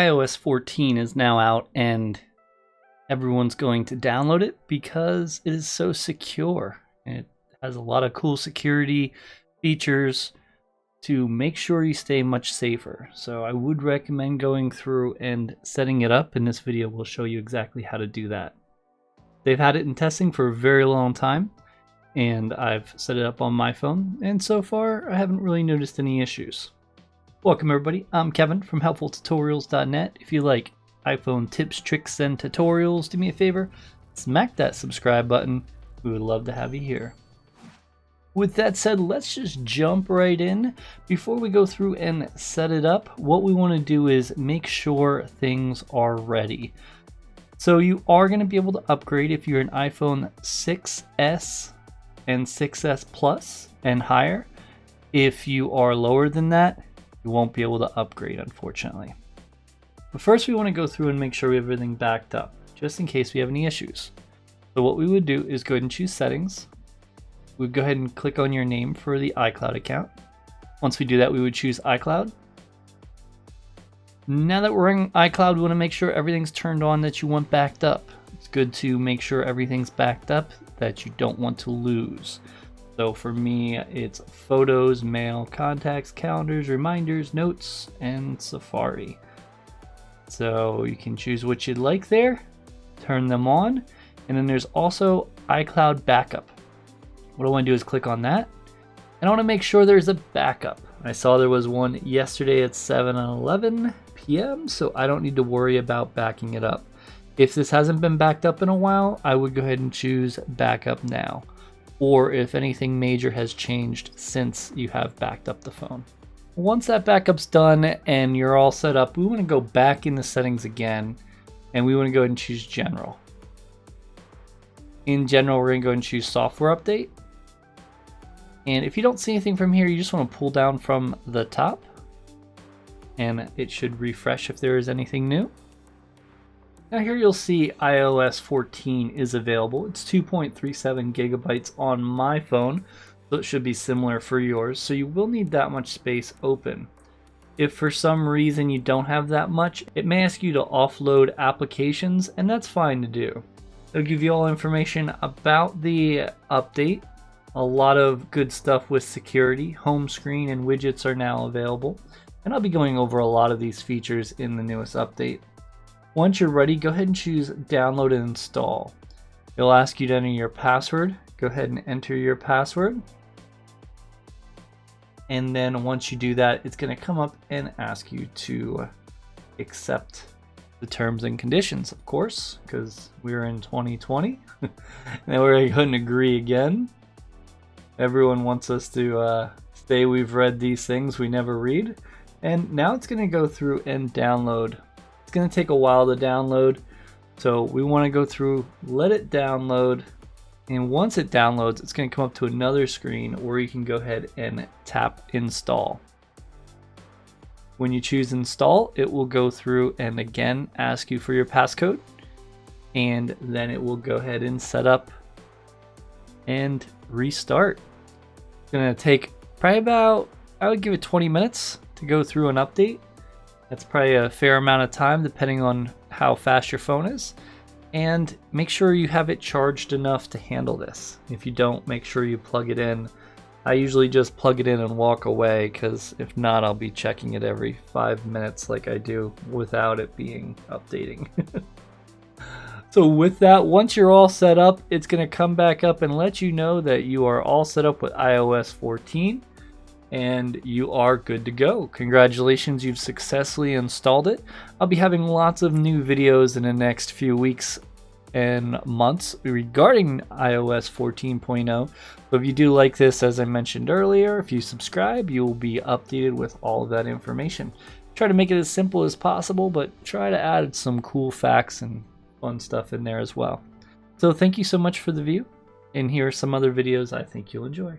iOS 14 is now out and everyone's going to download it because it is so secure. It has a lot of cool security features to make sure you stay much safer. So I would recommend going through and setting it up, and this video will show you exactly how to do that. They've had it in testing for a very long time, and I've set it up on my phone, and so far I haven't really noticed any issues. Welcome everybody, I'm Kevin from helpfultutorials.net. If you like iPhone tips, tricks, and tutorials, do me a favor, smack that subscribe button. We would love to have you here. With that said, let's just jump right in. Before we go through and set it up, what we want to do is make sure things are ready. So you are going to be able to upgrade if you're an iPhone 6S and 6S Plus and higher. If you are lower than that, you won't be able to upgrade, unfortunately. But first we want to go through and make sure we have everything backed up, just in case we have any issues. So what we would do is go ahead and choose settings. We'd go ahead and click on your name for the iCloud account. Once we do that, we would choose iCloud. Now that we're in iCloud, we want to make sure everything's turned on that you want backed up. It's good to make sure everything's backed up that you don't want to lose. So for me, it's photos, mail, contacts, calendars, reminders, notes, and Safari. So you can choose what you'd like there, turn them on, and then there's also iCloud backup. What I want to do is click on that, and I want to make sure there's a backup. I saw there was one yesterday at 7:11 p.m., so I don't need to worry about backing it up. If this hasn't been backed up in a while, I would go ahead and choose backup now, or if anything major has changed since you have backed up the phone. Once that backup's done and you're all set up, we want to go back in the settings again, and we want to go ahead and choose general. In general, we're going to go ahead and choose software update. And if you don't see anything from here, you just want to pull down from the top, and it should refresh if there is anything new. Now here you'll see iOS 14 is available. It's 2.37 gigabytes on my phone, so it should be similar for yours. So you will need that much space open. If for some reason you don't have that much, it may ask you to offload applications, and that's fine to do. It'll give you all information about the update. A lot of good stuff with security. Home screen and widgets are now available. And I'll be going over a lot of these features in the newest update. Once you're ready, go ahead and choose download and install. It'll ask you to enter your password. Go ahead and enter your password. And then once you do that, it's going to come up and ask you to accept the terms and conditions, of course, because we're in 2020. And then we're going to go and agree again. Everyone wants us to say we've read these things we never read. And now it's going to go through and download. It's going to take a while to download. So we want to go through, let it download. And once it downloads, it's going to come up to another screen where you can go ahead and tap install. When you choose install, it will go through and again ask you for your passcode. And then it will go ahead and set up and restart. It's going to take probably about, I would give it 20 minutes to go through an update. That's probably a fair amount of time depending on how fast your phone is. And make sure you have it charged enough to handle this. If you don't, make sure you plug it in. I usually just plug it in and walk away, because if not, I'll be checking it every 5 minutes like I do without it being updating. So with that, once you're all set up, it's going to come back up and let you know that you are all set up with iOS 14 and you are good to go. Congratulations, you've successfully installed it. I'll be having lots of new videos in the next few weeks and months regarding iOS 14.0. So if you do like this, as I mentioned earlier, if you subscribe, you will be updated with all of that information. Try to make it as simple as possible, but try to add some cool facts and fun stuff in there as well. So thank you so much for the view, and here are some other videos I think you'll enjoy.